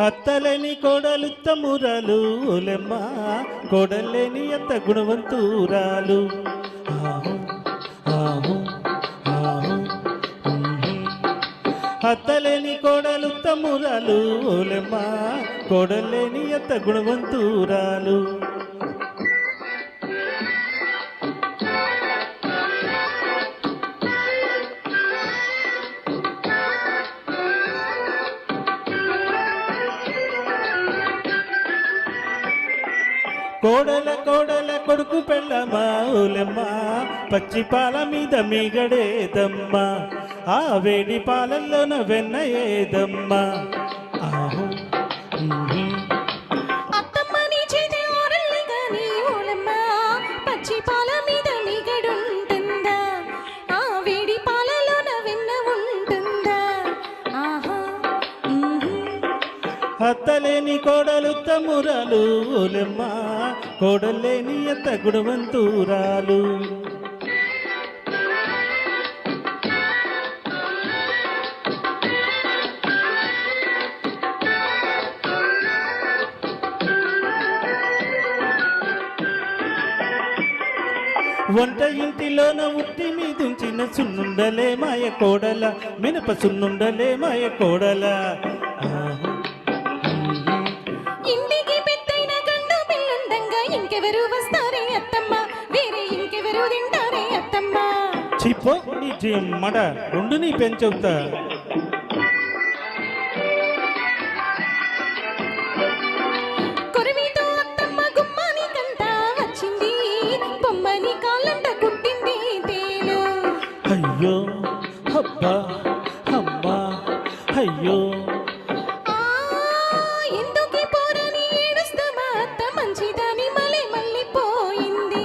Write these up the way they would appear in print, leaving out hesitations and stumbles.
అత్తలేని కోడలు తమ్మురాలు ఓలెమ్మ, కోడలేని అత్త గుణవంతురాలు. ఆహు ఆహు ఆహు. అత్తలేని కోడలు తమ్మురాలు ఓలెమ్మ, కోడలేని అత్త గుణవంతురాలు. కోడల కోడల కొడుకు పెళ్ళమ్మా ఓలెమ్మ, పచ్చి పాల మీద మీగడేదమ్మా, ఆ వేడి పాలల్లోన వెన్న ఏదమ్మా. ఆహు అత్తమ్మని చేతి ఓరల్ని గాని ఓలమ్మ, పచ్చి పాల మీద మీగడుంటుందా, ఆ వేడి పాలలోన వెన్న ఉంటుందా. ఆహా అత్తలేని కోడలు తమ్మురాలు ఓలెమ్మ, కోడలేని అత్త గుణవంతురాలు. వంట ఇంటిలోన ఉట్టి మీదుంచిన సున్నుండలే మాయ కోడల, మినప సున్నుండలే మాయ కోడల. ఇంటికి పెద్దైన గండు పిల్లుండంగా ఇంకెవరు వస్తారే అత్తమ్మ, వేరే ఇంకెవరు తింటారే అత్తమ్మ. చిప్పో నీ మడ ఉండు, నీ పెంచవుతా. కొరవీతో అత్తమ్మ గుమ్మాని కంట వచ్చింది, బొమ్మని కాళ్ళంట కుట్టింది తేలు. అయ్యో అబ్బా అమ్మా అయ్యో. ఎందుకి పోరని ఏడుస్తామా అత్త, మంచిదాని మళ్ళీ మళ్ళీ పోయింది.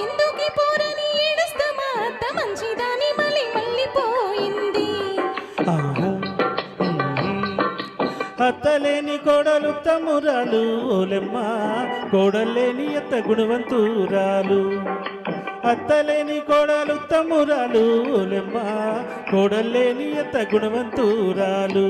ఎందుకి పోరని ఏడుస్తామా అత్త, మంచిదాని మళ్ళీ మళ్ళీ పోయింది. అత్తలేని కోడలు తమ్మురాలు ఓలెమ్మ, కోడలేని అత్త గుణవంతురాలు. అత్తలేని కోడలు తమ్మురాలు ఓలెమ్మ, కోడలేని అత్త గుణవంతురాలు.